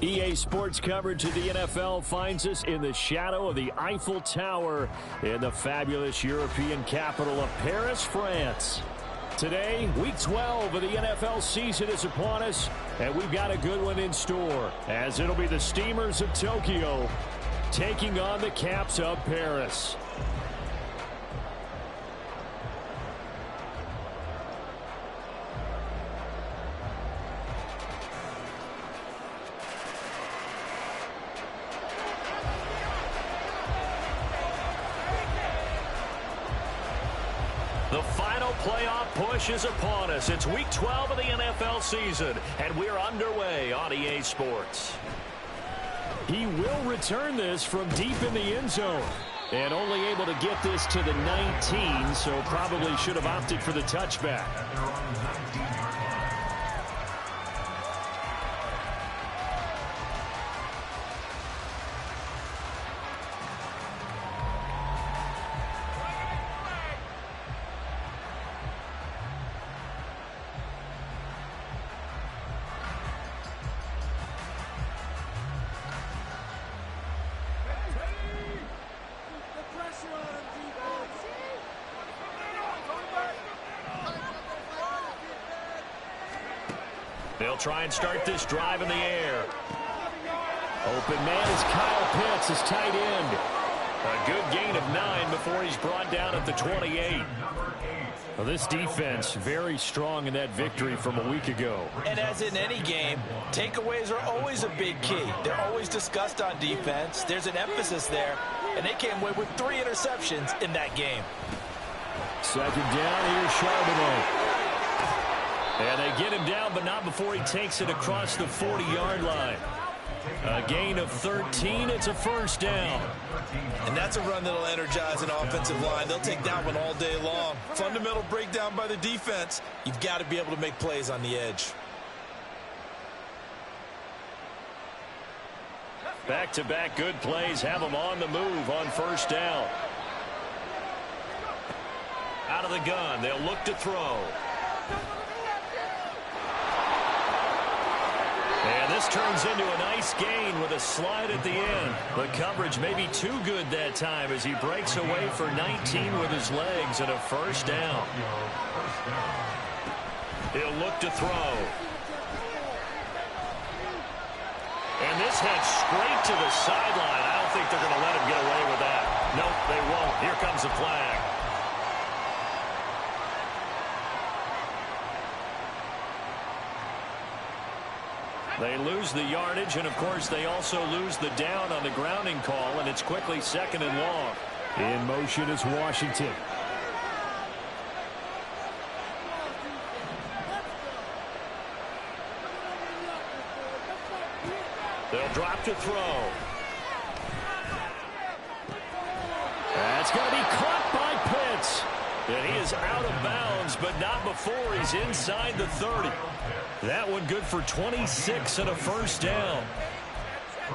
EA Sports coverage of the NFL finds us in the shadow of the Eiffel Tower in the fabulous European capital of Paris, France. Today, Week 12 of the NFL season is upon us, and we've got a good one in store, as it'll be the Steamers of Tokyo taking on the Caps of Paris. The final playoff push is upon us. It's Week 12 of the NFL season, and we're underway on EA Sports. He will return this from deep in the end zone, and only able to get this to the 19, so probably should have opted for the touchback. They'll try and start this drive in the air. Open man is Kyle Pitts, his tight end. A good gain of 9 before he's brought down at the 28. Well, this defense very strong in that victory from a week ago. And as in any game, takeaways are always a big key. They're always discussed on defense. There's an emphasis there, and they came away with 3 interceptions in that game. Second down, here's Charbonnet. And they get him down, but not before he takes it across the 40-yard line. A gain of 13. It's a first down. And that's a run that'll energize an offensive line. They'll take that one all day long. Fundamental breakdown by the defense. You've got to be able to make plays on the edge. Back-to-back good plays have them on the move on first down. Out of the gun, they'll look to throw. And this turns into a nice gain with a slide at the end. The coverage may be too good that time as he breaks away for 19 with his legs and a first down. He'll look to throw. And this heads straight to the sideline. I don't think they're going to let him get away with that. Nope, they won't. Here comes a flag. They lose the yardage, and, of course, they also lose the down on the grounding call, and it's quickly second and long. In motion is Washington. They'll drop to throw. That's going to be caught by Pitts. And he is out of bounds, but not before he's inside the 30. That one good for 26 and a first down.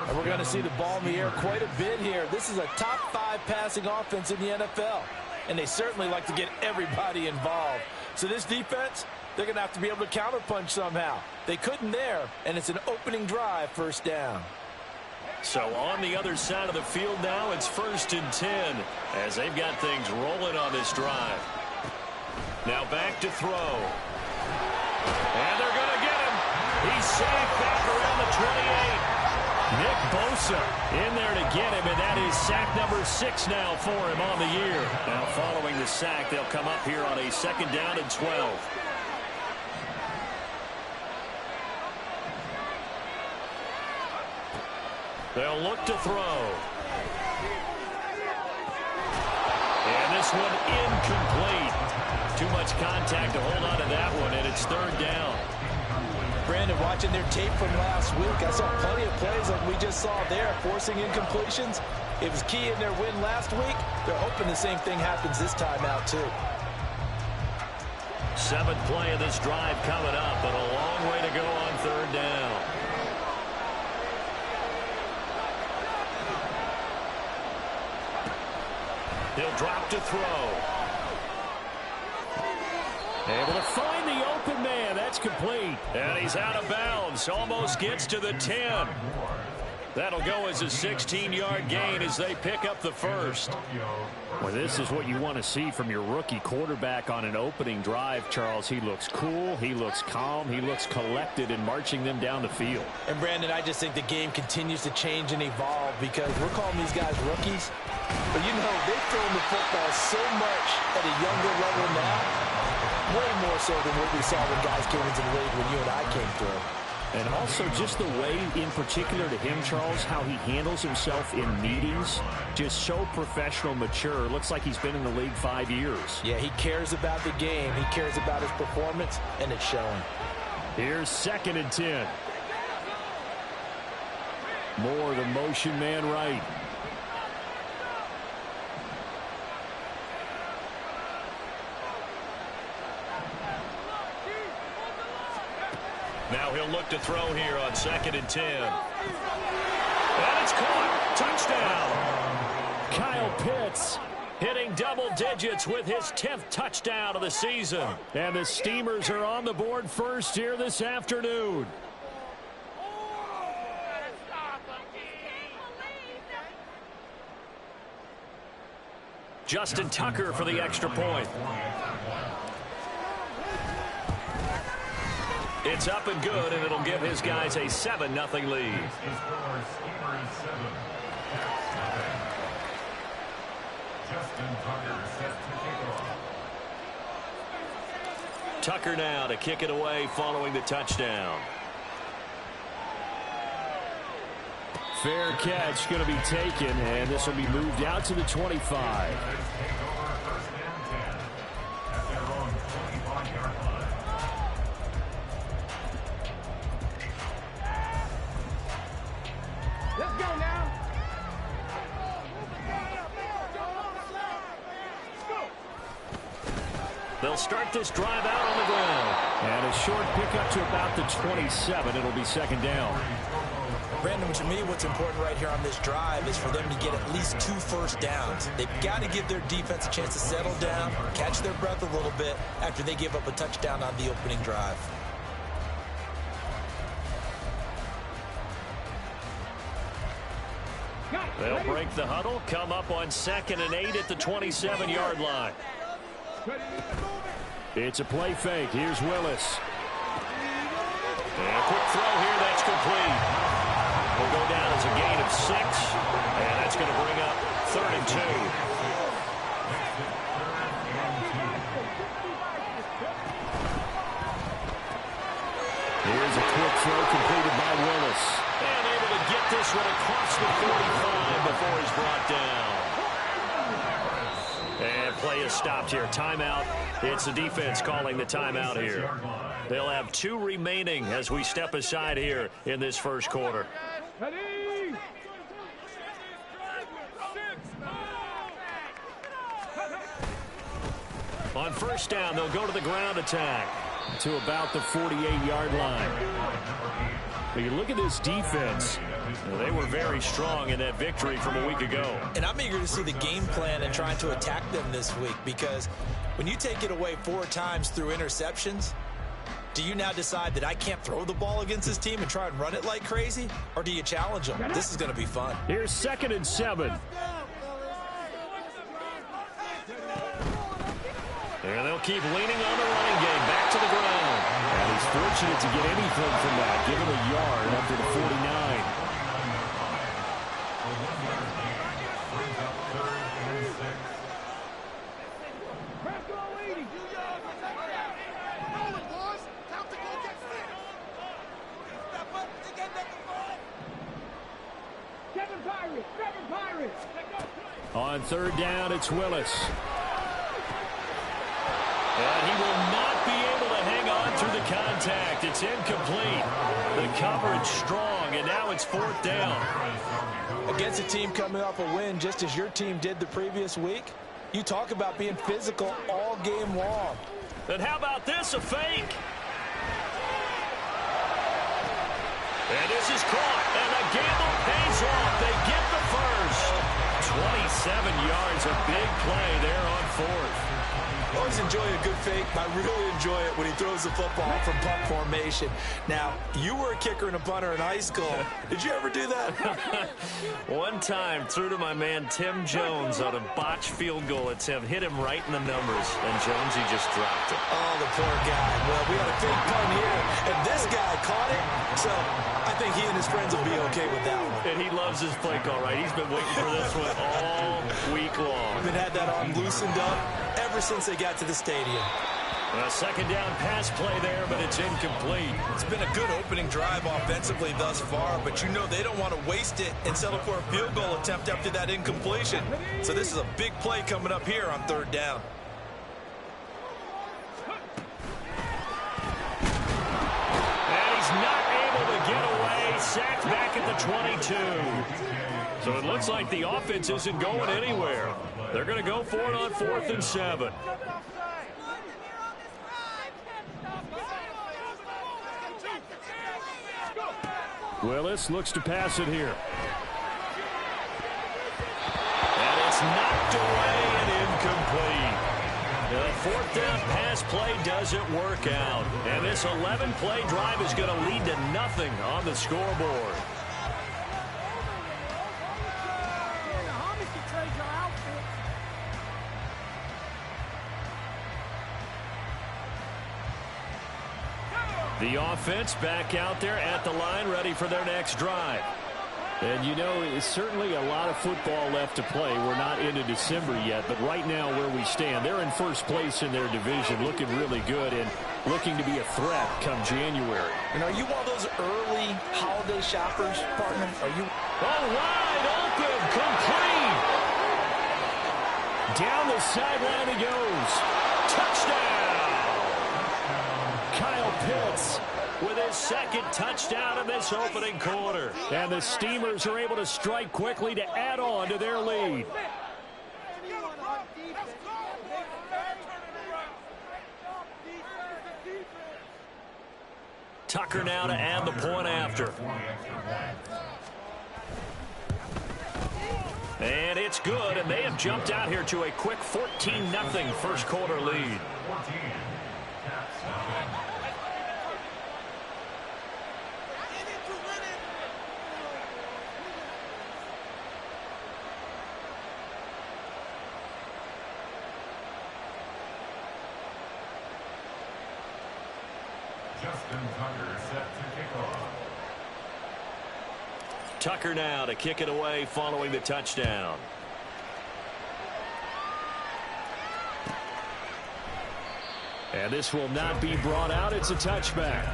And we're going to see the ball in the air quite a bit here. This is a top 5 passing offense in the NFL. And they certainly like to get everybody involved. So this defense, they're going to have to be able to counterpunch somehow. They couldn't there, and it's an opening drive, first down. So on the other side of the field now, it's 1st and 10 as they've got things rolling on this drive. Now back to throw. And they're going to get him. He's safe back around the 28. Nick Bosa in there to get him, and that is sack number 6 now for him on the year. Now following the sack, they'll come up here on a 2nd down and 12. They'll look to throw. And this one incomplete. Too much contact to hold on to that one, and it's 3rd down. Brandon, watching their tape from last week, I saw plenty of plays like we just saw there, forcing incompletions. It was key in their win last week. They're hoping the same thing happens this time out, too. 7th play of this drive coming up, but a long way to go on 3rd down. He'll drop to throw. Able to find the open man. That That's complete. And he's out of bounds. Almost gets to the 10. That'll go as a 16-yard gain as they pick up the first. Well, this is what you want to see from your rookie quarterback on an opening drive, Charles. He looks cool. He looks calm. He looks collected in marching them down the field. And, Brandon, I just think the game continues to change and evolve because we're calling these guys rookies. But, you know, they've thrown the football so much at a younger level now, way more so than what we saw when guys came into the league when you and I came through. And also just the way, in particular to him, Charles, how he handles himself in meetings, just so professional, mature. Looks like he's been in the league 5 years. Yeah, he cares about the game. He cares about his performance, and it's showing. Here's 2nd and 10. Moore, the motion man right. Now he'll look to throw here on 2nd and 10. And it's caught. Touchdown. Kyle Pitts hitting double digits with his 10th touchdown of the season. And the Steamers are on the board first here this afternoon. Justin Tucker for the extra point. It's up and good, and it'll give his guys a 7-0 lead. Tucker now to kick it away following the touchdown. Fair catch going to be taken, and this will be moved out to the 25. They'll start this drive out on the ground. And a short pickup to about the 27. It'll be 2nd down. Brandon, to me, what's important right here on this drive is for them to get at least 2 first downs. They've got to give their defense a chance to settle down, catch their breath a little bit after they give up a touchdown on the opening drive. They'll break the huddle, come up on 2nd and 8 at the 27-yard line. It's a play fake. Here's Willis. And a quick throw here. That's complete. Will go down as a gain of 6. And that's going to bring up 3rd and 2. Here's a quick throw completed by Willis. And able to get this one across the 45 before he's brought down. And play is stopped here. Timeout. It's the defense calling the timeout here. They'll have 2 remaining as we step aside here in this first quarter. On first down, they'll go to the ground attack. To about the 48-yard line. But you look at this defense. They were very strong in that victory from a week ago. And I'm eager to see the game plan and trying to attack them this week because when you take it away 4 times through interceptions, do you now decide that I can't throw the ball against this team and try and run it like crazy? Or do you challenge them? This is going to be fun. Here's 2nd and 7. And they'll keep leaning on the running game back to the ground. And he's fortunate to get anything from that. Give him a yard up to the 49. On 3rd down, it's Willis. And he will not be able to hang on through the contact. It's incomplete. The coverage strong, and now it's 4th down. Against a team coming off a win just as your team did the previous week, you talk about being physical all game long. And how about this, a fake? And this is caught, and the gamble pays off. They get the first. 7 yards, a big play there on fourth. I always enjoy a good fake. I really enjoy it when he throws the football from punt formation. Now, you were a kicker and a punter in high school. Did you ever do that? One time, threw to my man Tim Jones on a botched field goal attempt. Hit him right in the numbers, and Jonesy just dropped it. Oh, the poor guy. Well, we got a fake punt here, and this guy caught it. So I think he and his friends will be okay with that one. And he loves his play call, right? He's been waiting for this one all week long. Been had that arm loosened up ever since they got to the stadium. A second down pass play there, but it's incomplete. It's been a good opening drive offensively thus far, but you know they don't want to waste it and settle for a field goal attempt after that incompletion. So this is a big play coming up here on third down. And he's not able to get away. Sacked back at the 22. So it looks like the offense isn't going anywhere. They're going to go for it on 4th and 7. Willis looks to pass it here. And it's knocked away and incomplete. The 4th down pass play doesn't work out. And this 11-play drive is going to lead to nothing on the scoreboard. The offense back out there at the line, ready for their next drive. And, you know, it's certainly a lot of football left to play. We're not into December yet, but right now where we stand, they're in first place in their division, looking really good and looking to be a threat come January. And are you one of those early holiday shoppers, partner? Are you? Oh, wide open, complete. Down the sideline he goes. Touchdown. Kyle Pitts with his second touchdown in this opening quarter. And the Steamers are able to strike quickly to add on to their lead. Tucker now to add the point after. And it's good, and they have jumped out here to a quick 14-0 first quarter lead. Tucker now to kick it away following the touchdown. And this will not be brought out. It's a touchback.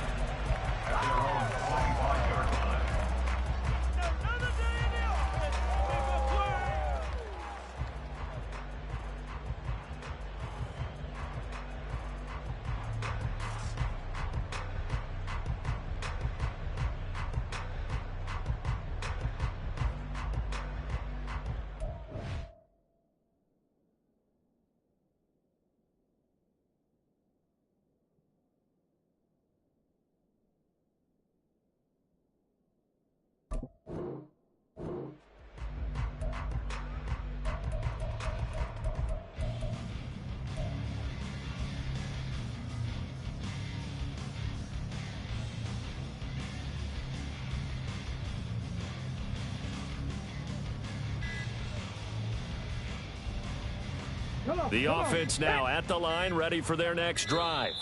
The offense now at the line, ready for their next drive.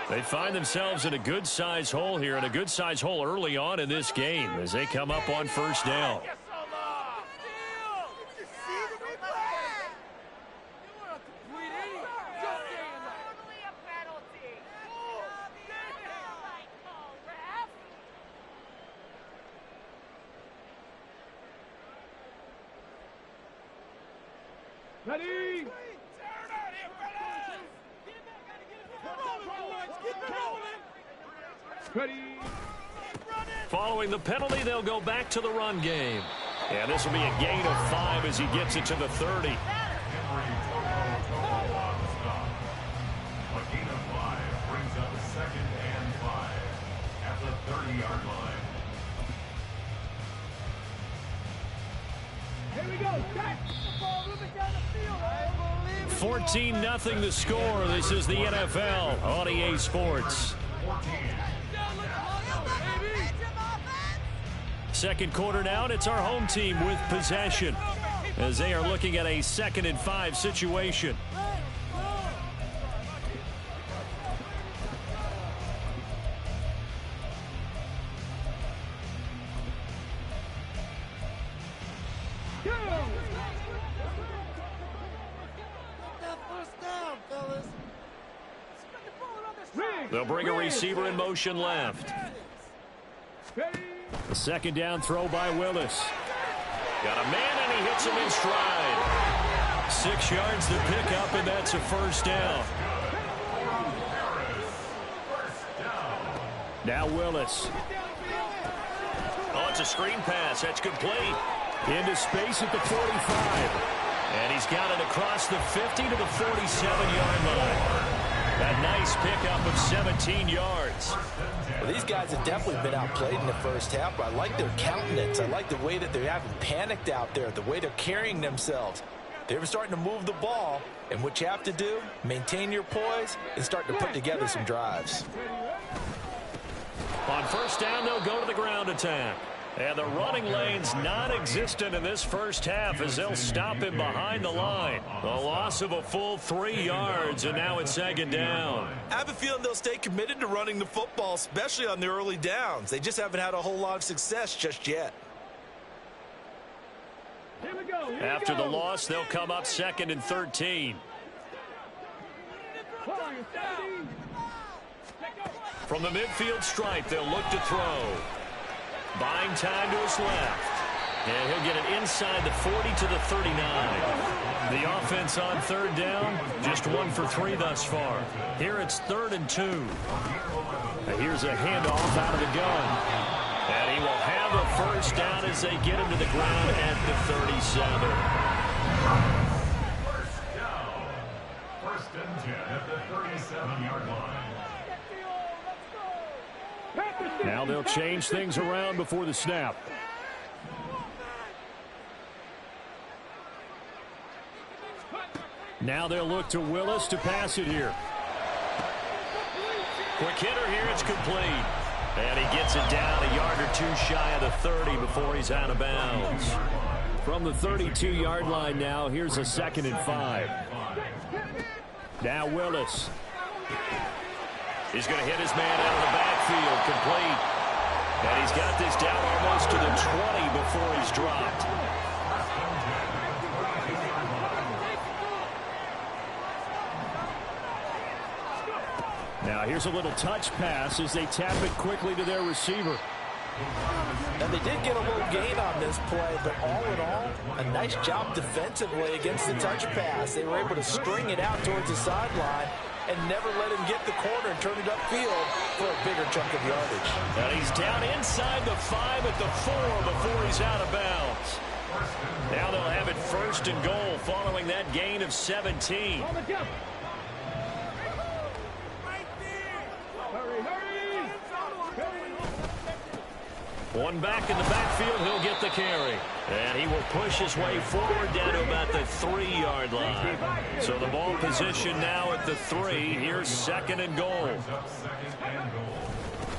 They find themselves in a good-sized hole here, and a good-sized hole early on in this game as they come up on first down. Ready? Ready. Following the penalty, they'll go back to the run game. And this will be a gain of 5 as he gets it to the 30. A gain of 5 brings up a 2nd and 5 at the 30-yard line. Here we go. Catch the ball. 14-0 the score. This is the NFL on EA Sports. Second quarter now, and it's our home team with possession as they are looking at a 2nd and 5 situation. They'll bring a receiver in motion left. The 2nd down throw by Willis. Got a man, and he hits him in stride. 6 yards to pick up, and that's a 1st down. Now Willis. Oh, it's a screen pass. That's complete. Into space at the 45. And he's got it across the 50 to the 47-yard line. A nice pickup of 17 yards. Well, these guys have definitely been outplayed in the first half, but I like their countenance. I like the way that they haven't panicked out there, the way they're carrying themselves. They're starting to move the ball, and what you have to do, maintain your poise and start to put together some drives. On 1st down, they'll go to the ground attack. And the running lane's non-existent in this first half as they'll stop him behind the line. The loss of a full 3 yards, and now it's 2nd down. I have a feeling they'll stay committed to running the football, especially on the early downs. They just haven't had a whole lot of success just yet. After the loss, they'll come up 2nd and 13. From the midfield stripe, they'll look to throw. Buying time to his left. And he'll get it inside the 40 to the 39. The offense on 3rd down, just 1 for 3 thus far. Here it's 3rd and 2. And here's a handoff out of the gun. And he will have a 1st down as they get him to the ground at the 37. 1st down. 1st and 10 at the 37-yard line. Now they'll change things around before the snap. Now they'll look to Willis to pass it here. Quick hitter here, it's complete. And he gets it down a yard or 2 shy of the 30 before he's out of bounds. From the 32-yard line now, here's a 2nd and 5. Now Willis. He's going to hit his man out of the backfield, complete. And he's got this down almost to the 20 before he's dropped. Now here's a little touch pass as they tap it quickly to their receiver. Now, they did get a little gain on this play, but all in all, a nice job defensively against the touch pass. They were able to string it out towards the sideline and never let him get the corner and turn it upfield for a bigger chunk of yardage. And he's down inside the 5 at the 4 before he's out of bounds. Now they'll have it 1st and goal following that gain of 17. One back in the backfield, he'll get the carry. And he will push his way forward down to about the 3-yard line. So the ball position now at the 3. Here's 2nd and goal.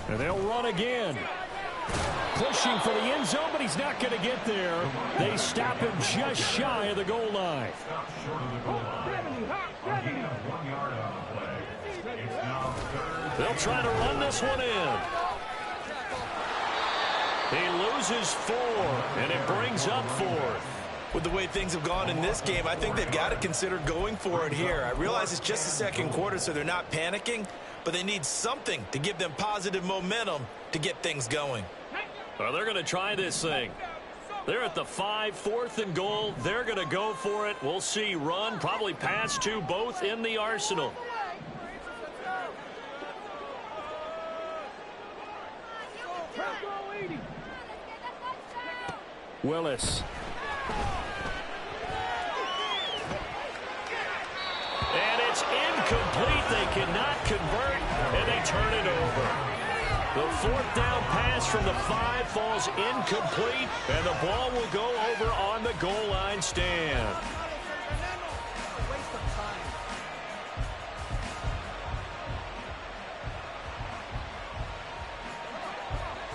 And they'll run again. Pushing for the end zone, but he's not going to get there. They stop him just shy of the goal line. They'll try to run this one in. He loses 4, and it brings up 4th. With the way things have gone in this game, I think they've got to consider going for it here. I realize it's just the 2nd quarter, so they're not panicking, but they need something to give them positive momentum to get things going. Well, they're going to try this thing. They're at the 5, 4th and goal. They're going to go for it. We'll see. Run, probably pass to both in the arsenal. Willis. And it's incomplete. They cannot convert, and they turn it over. The 4th down pass from the 5 falls incomplete, and the ball will go over on the goal line stand.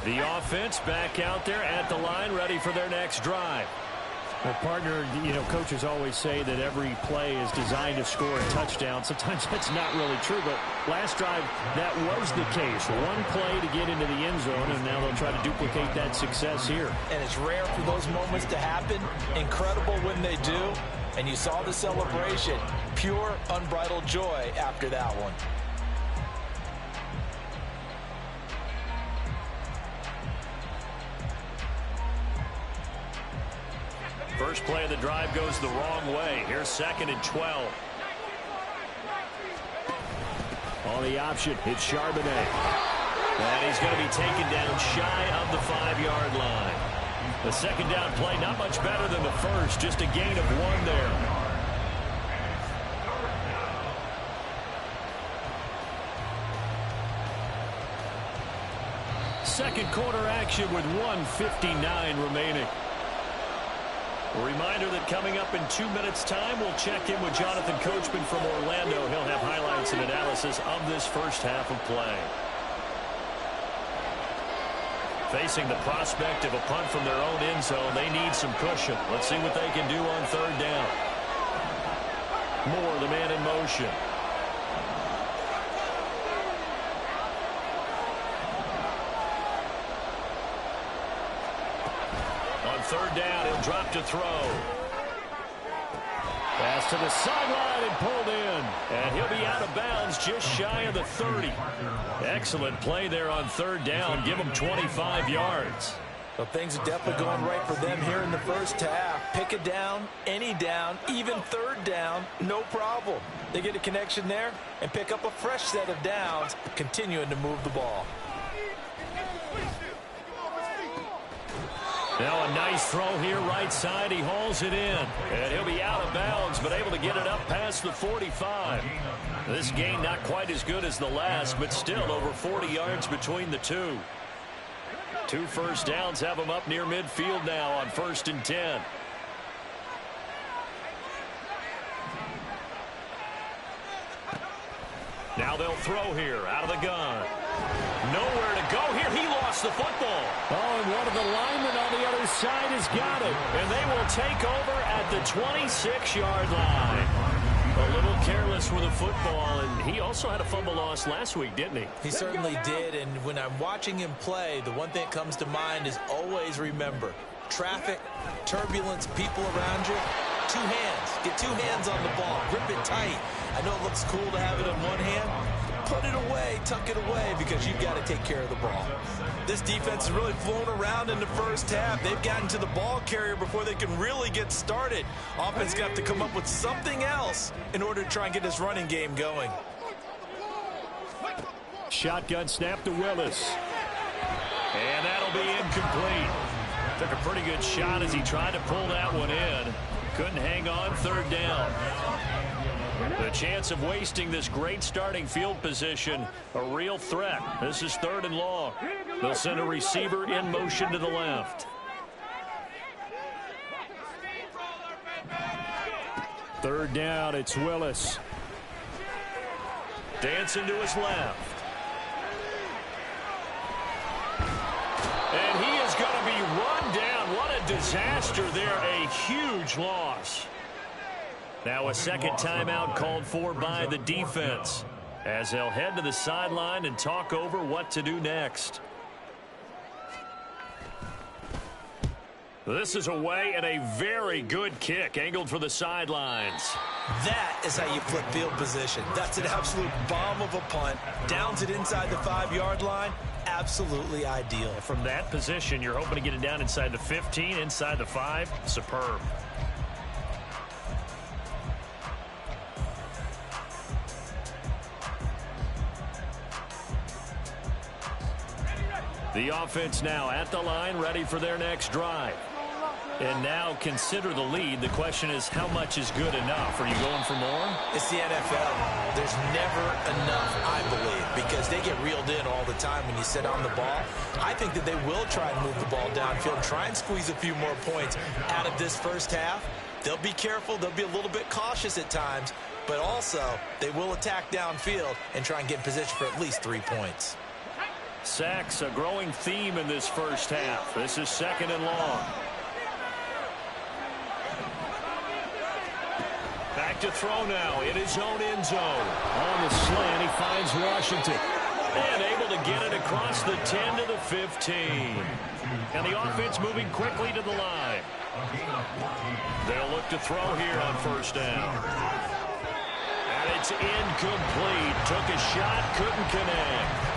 The offense back out there at the line, ready for their next drive. Well, partner, coaches always say that every play is designed to score a touchdown. Sometimes that's not really true, but last drive, that was the case. One play to get into the end zone, and now they'll try to duplicate that success here. And it's rare for those moments to happen. Incredible when they do. And you saw the celebration. Pure, unbridled joy after that one. First play of the drive goes the wrong way. Here's 2nd and 12. On the option, it's Charbonnet. And he's going to be taken down shy of the 5-yard line. The second down play, not much better than the first, just a gain of 1 there. Second quarter action with 1:59 remaining. A reminder that coming up in 2 minutes' time, we'll check in with Jonathan Coachman from Orlando. He'll have highlights and analysis of this first half of play. Facing the prospect of a punt from their own end zone, they need some cushion. Let's see what they can do on 3rd down. Moore, the man in motion. On 3rd down, he'll drop to throw. Pass to the sideline and pulled in. And he'll be out of bounds just shy of the 30. Excellent play there on 3rd down. Give him 25 yards. Well, things are definitely going right for them here in the first half. Pick a down, any down, even 3rd down, no problem. They get a connection there and pick up a fresh set of downs, continuing to move the ball. Now a nice throw here right side. He hauls it in. And he'll be out of bounds, but able to get it up past the 45. This gain not quite as good as the last, but still over 40 yards between the two. 2 first downs have him up near midfield now on 1st and 10. Now they'll throw here out of the gun. Nowhere to go here. He lost the football. Oh, and one of the linemen on the other side has got it. And they will take over at the 26-yard line. A little careless with the football, and he also had a fumble loss last week, didn't he? He certainly did, and when I'm watching him play, the one thing that comes to mind is always remember, traffic, turbulence, people around you, 2 hands. Get 2 hands on the ball. Grip it tight. I know it looks cool to have it in one hand. Put it away, tuck it away, because you've got to take care of the ball. This defense has really flown around in the first half. They've gotten to the ball carrier before they can really get started. Offense going to have to come up with something else in order to try and get this running game going. Shotgun snap to Willis. And that'll be incomplete. Took a pretty good shot as he tried to pull that one in. Couldn't hang on 3rd down. The chance of wasting this great starting field position, a real threat. This is 3rd and long. They'll send a receiver in motion to the left. 3rd down, it's Willis. Dancing to his left. And he is going to be run down. What a disaster there. A huge loss. Now a second timeout called for by the defense as they'll head to the sideline and talk over what to do next. This is away and a very good kick angled for the sidelines. That is how you flip field position. That's an absolute bomb of a punt. Downs it inside the 5-yard line. Absolutely ideal. From that position, you're hoping to get it down inside the 15, inside the 5. Superb. The offense now at the line, ready for their next drive. And now consider the lead. The question is, how much is good enough? Are you going for more? It's the NFL. There's never enough, I believe, because they get reeled in all the time when you sit on the ball. I think that they will try and move the ball downfield, try and squeeze a few more points out of this first half. They'll be careful. They'll be a little bit cautious at times, but also they will attack downfield and try and get in position for at least 3 points. Sacks, a growing theme in this first half. This is 2nd and long. Back to throw now in his own end zone. On the slant, he finds Washington. And able to get it across the 10 to the 15. And the offense moving quickly to the line. They'll look to throw here on 1st down. And it's incomplete. Took a shot, couldn't connect.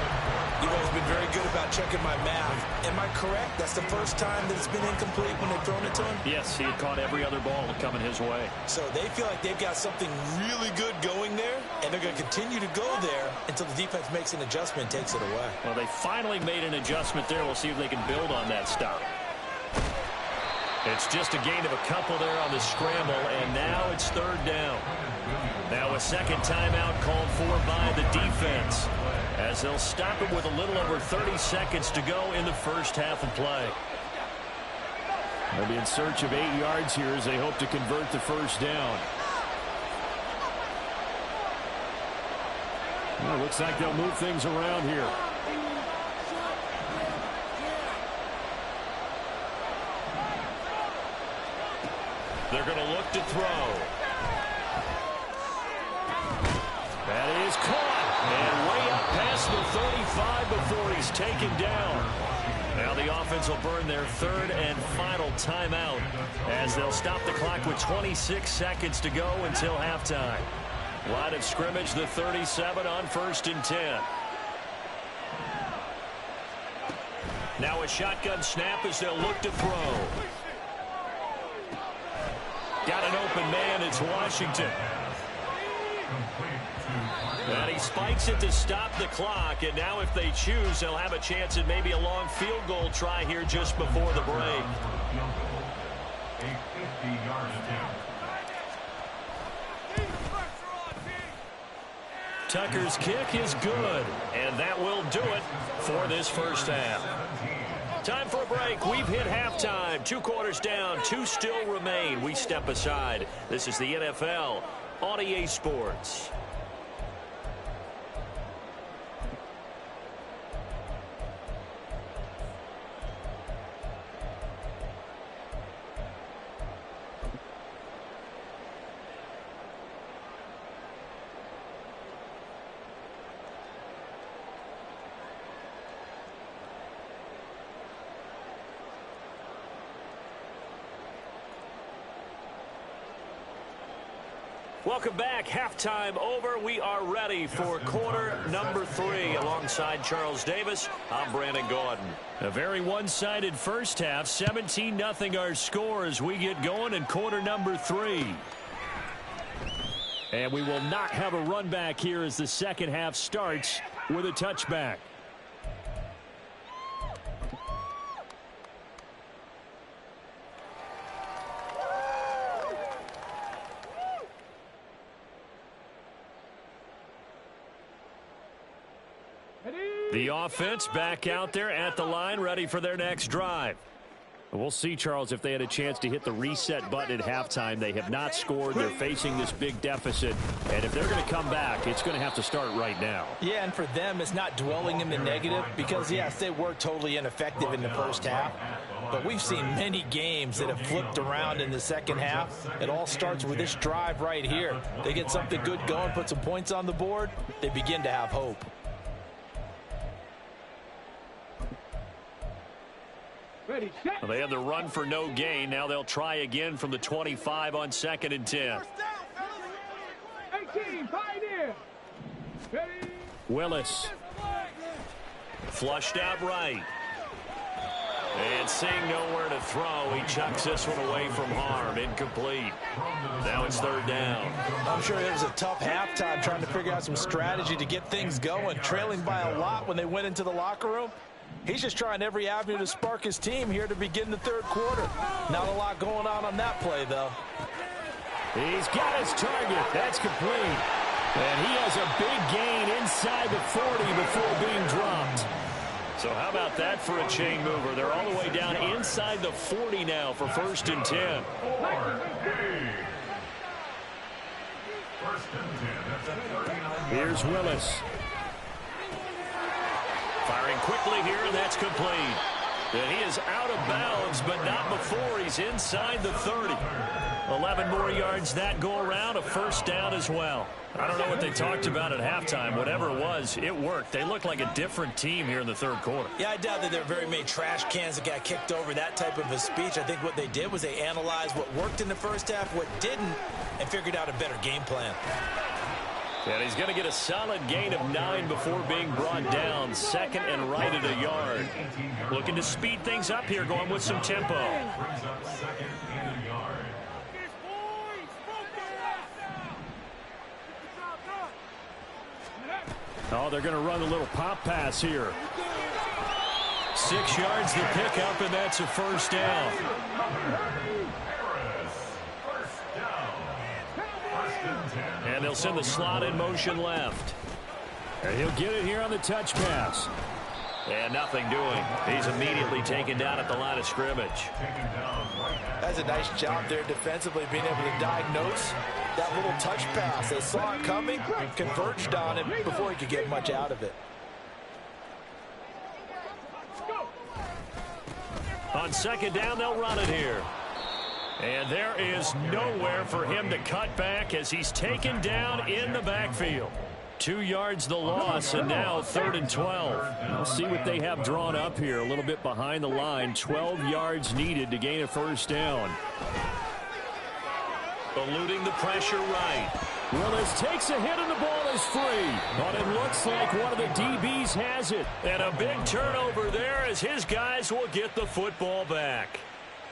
You guys have been very good about checking my math. Am I correct? That's the first time that it's been incomplete when they've thrown it to him? Yes, he had caught every other ball coming his way. So they feel like they've got something really good going there, and they're going to continue to go there until the defense makes an adjustment and takes it away. Well, they finally made an adjustment there. We'll see if they can build on that stop. It's just a gain of a couple there on the scramble, and now it's 3rd down. Now a second timeout called for by the defense, as they'll stop it with a little over 30 seconds to go in the first half of play. They'll be in search of 8 yards here as they hope to convert the 1st down. Well, it looks like they'll move things around here. They're going to look to throw. That is caught. And way up past the 35 before he's taken down. Now the offense will burn their 3rd and final timeout as they'll stop the clock with 26 seconds to go until halftime. Line of scrimmage, the 37 on 1st and 10. Now a shotgun snap as they'll look to throw. Got an open man, it's Washington. And he spikes it to stop the clock, and now if they choose, they'll have a chance at maybe a long field goal try here just before the break. Tucker's kick is good, and that will do it for this first half. Time for a break. We've hit halftime. 2 quarters down, 2 still remain. We step aside. This is the NFL on EA Sports. Welcome back. Halftime over. We are ready for quarter number 3. Alongside Charles Davis, I'm Brandon Gordon. A very one-sided first half. 17-0 our score as we get going in quarter number 3. And we will not have a run back here as the second half starts with a touchback. The offense back out there at the line, ready for their next drive. We'll see, Charles, if they had a chance to hit the reset button at halftime. They have not scored. They're facing this big deficit. And if they're going to come back, it's going to have to start right now. Yeah, and for them, it's not dwelling in the negative because, yes, they were totally ineffective in the first half. But we've seen many games that have flipped around in the second half. It all starts with this drive right here. They get something good going, put some points on the board, they begin to have hope. Well, they had the run for no gain. Now they'll try again from the 25 on 2nd and 10. 18, Pioneer. Willis. Flushed out right. And seeing nowhere to throw, he chucks this one away from harm. Incomplete. Now it's 3rd down. I'm sure it was a tough halftime trying to figure out some strategy to get things going. Trailing by a lot when they went into the locker room. He's just trying every avenue to spark his team here to begin the 3rd quarter. Not a lot going on that play, though. He's got his target. That's complete. And he has a big gain inside the 40 before being dropped. So how about that for a chain mover? They're all the way down inside the 40 now for 1st and 10. Here's Willis. Firing quickly here, and that's complete. And he is out of bounds, but not before he's inside the 30. 11 more yards that go around, a first down as well. I don't know what they talked about at halftime. Whatever it was, it worked. They look like a different team here in the third quarter. Yeah, I doubt that there are very many trash cans that got kicked over, that type of a speech. I think what they did was they analyzed what worked in the first half, what didn't, and figured out a better game plan. And he's going to get a solid gain of 9 before being brought down. Second and right at a yard. Looking to speed things up here, going with some tempo. Brings up second and a yard. Oh, they're going to run a little pop pass here. 6 yards the pickup, and that's a first down. And they'll send the slot in motion left. And he'll get it here on the touch pass. And nothing doing. He's immediately taken down at the line of scrimmage. That's a nice job there defensively, being able to diagnose that little touch pass. They saw it coming, converged on it before he could get much out of it. On second down, they'll run it here. And there is nowhere for him to cut back as he's taken down in the backfield. 2 yards the loss, and now 3rd and 12. We'll see what they have drawn up here. A little bit behind the line. 12 yards needed to gain a first down. Eluding the pressure right. Willis takes a hit and the ball is free. But it looks like one of the DBs has it. And a big turnover there as his guys will get the football back.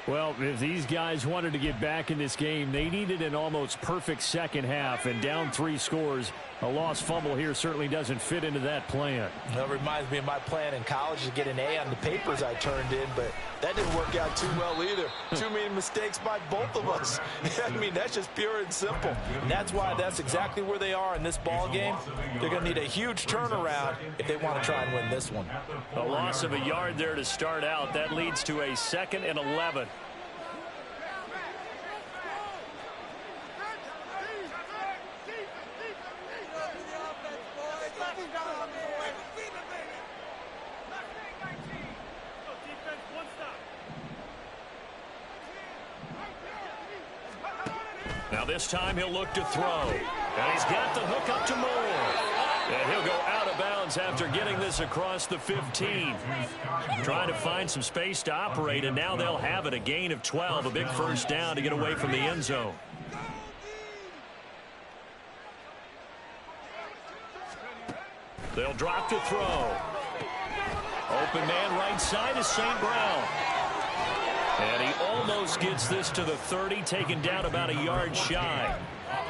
Well, if these guys wanted to get back in this game, they needed an almost perfect second half, and down 3 scores. A lost fumble here certainly doesn't fit into that plan. That reminds me of my plan in college to get an A on the papers I turned in, but that didn't work out too well either. Too many mistakes by both of us. I mean, that's just pure and simple. And that's why that's exactly where they are in this ball game. They're going to need a huge turnaround if they want to try and win this one. A loss of a yard there to start out. That leads to a 2nd and 11. Now this time he'll look to throw. And he's got the hook up to Moore. And he'll go out of bounds after getting this across the 15. Trying to find some space to operate, and now they'll have it. A gain of 12, a big first down to get away from the end zone. They'll drop to throw. Open man right side is St. Brown. And he almost gets this to the 30, taken down about a yard shy.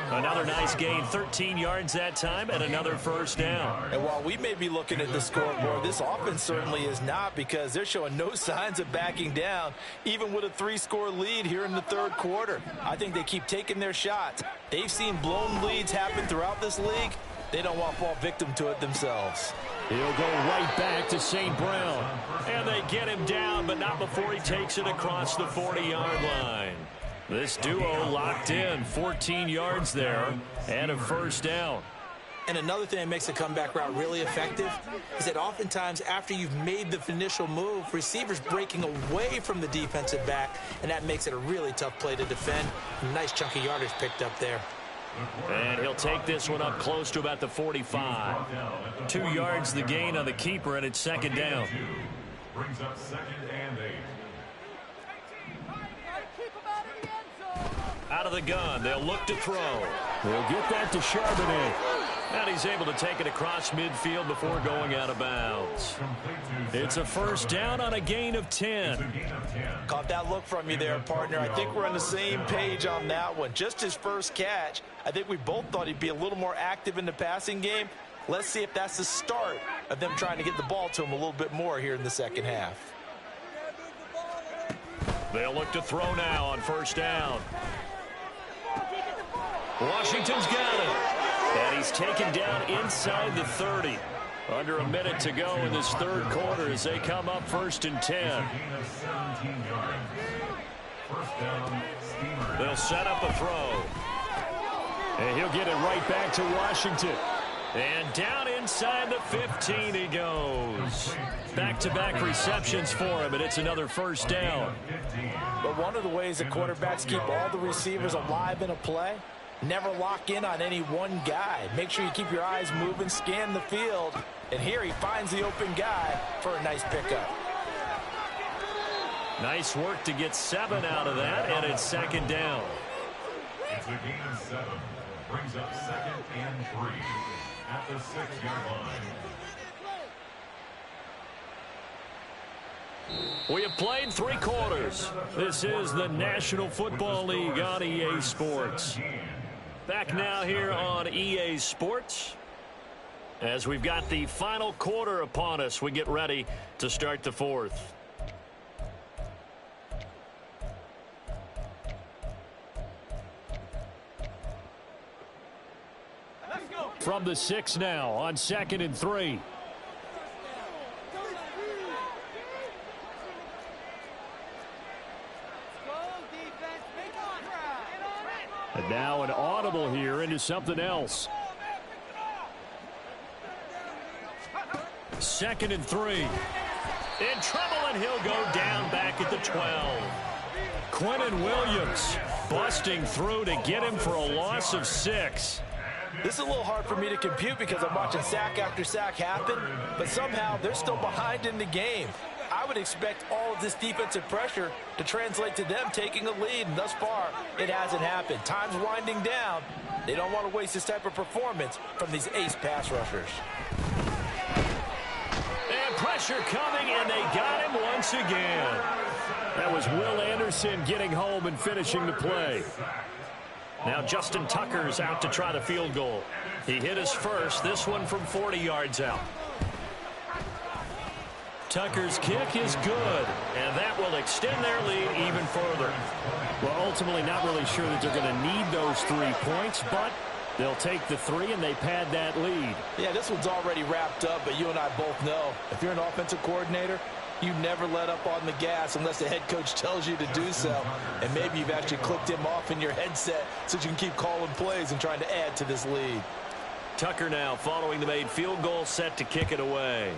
Another nice gain, 13 yards that time, and another first down. And while we may be looking at the scoreboard, this offense certainly is not, because they're showing no signs of backing down, even with a 3-score lead here in the third quarter. I think they keep taking their shots. They've seen blown leads happen throughout this league. They don't want to fall victim to it themselves. He'll go right back to St. Brown. And they get him down, but not before he takes it across the 40-yard line. This duo locked in, 14 yards there, and a first down. And another thing that makes a comeback route really effective is that oftentimes after you've made the initial move, receivers breaking away from the defensive back, and that makes it a really tough play to defend. Nice chunky yardage picked up there. And he'll take this one up close to about the 45. 2 yards the gain on the keeper, and it's second down. Brings up 2nd and 8. Out of the gun, they'll look to throw. They'll get that to Charbonnet. And he's able to take it across midfield before going out of bounds. It's a first down on a gain of 10. Caught that look from you there, partner. I think we're on the same page on that one. Just his first catch. I think we both thought he'd be a little more active in the passing game. Let's see if that's the start of them trying to get the ball to him a little bit more here in the second half. They'll look to throw now on first down. Washington's got it. And he's taken down inside the 30. Under a minute to go in this third quarter as they come up 1st and 10. They'll set up a throw. And he'll get it right back to Washington. And down inside the 15 he goes. Back-to-back receptions for him, and it's another first down. But one of the ways that quarterbacks keep all the receivers alive in a play, never lock in on any one guy. Make sure you keep your eyes moving, scan the field. And here he finds the open guy for a nice pickup. Nice work to get 7 out of that, and it's second down. It's a gain of 7. Brings up 2nd and 3 at the 6-yard line. We have played 3 quarters. This is the National Football League on EA Sports. Back now here on EA Sports. As we've got the final quarter upon us, we get ready to start the 4th. From the 6 now on 2nd and 3. And now an audible here into something else. 2nd and 3. In trouble, and he'll go down back at the 12. Quentin Williams busting through to get him for a loss of 6. This is a little hard for me to compute because I'm watching sack after sack happen, but somehow they're still behind in the game. I would expect all of this defensive pressure to translate to them taking a lead, and thus far, it hasn't happened. Time's winding down. They don't want to waste this type of performance from these ace pass rushers. And pressure coming, and they got him once again. That was Will Anderson getting home and finishing the play. Now Justin Tucker's out to try the field goal. He hit his first, this one from 40 yards out. Tucker's kick is good, and that will extend their lead even further. Well, ultimately not really sure that they're going to need those 3 points, but they'll take the 3 and they pad that lead. Yeah, this one's already wrapped up, but you and I both know if you're an offensive coordinator, you never let up on the gas unless the head coach tells you to do so. And maybe you've actually clicked him off in your headset so you can keep calling plays and trying to add to this lead. Tucker now following the made field goal, set to kick it away.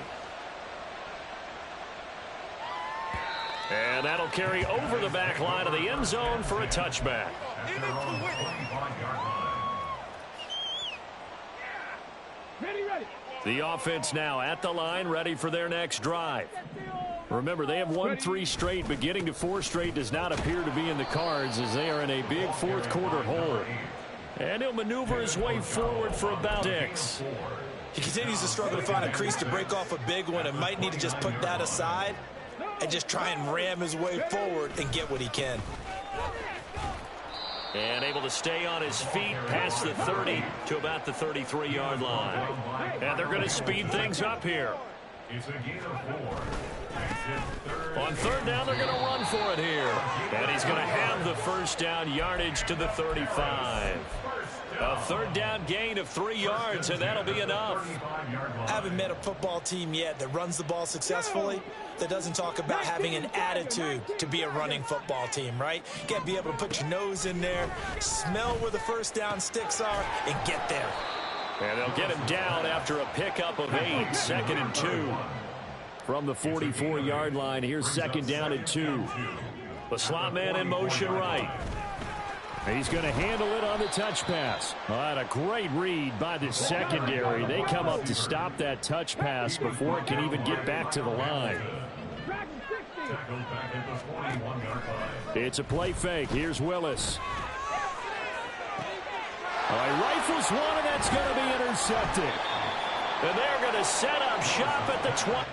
And that'll carry over the back line of the end zone for a touchback. The offense now at the line, ready for their next drive. Remember, they have won 3 straight, but getting to 4 straight does not appear to be in the cards as they are in a big 4th quarter hole. And he'll maneuver his way forward for about 6. He continues to struggle to find a crease to break off a big one and might need to just put that aside and just try and ram his way forward and get what he can. And able to stay on his feet past the 30 to about the 33-yard line. And they're going to speed things up here. It's a gain of 4. On 3rd down, they're going to run for it here. And he's going to have the first down yardage to the 35. A 3rd down gain of 3 yards, and that'll be enough. I haven't met a football team yet that runs the ball successfully that doesn't talk about having an attitude to be a running football team, right? You got to be able to put your nose in there, smell where the first down sticks are, and get there. And they'll get him down after a pickup of 8, 2nd and 2. From the 44-yard line, here's 2nd down and 2. The slot man in motion right. He's going to handle it on the touch pass. And a great read by the secondary. They come up to stop that touch pass before it can even get back to the line. It's a play fake. Here's Willis. He rifles one, and that's going to be intercepted. And they're going to set up shop at the 20.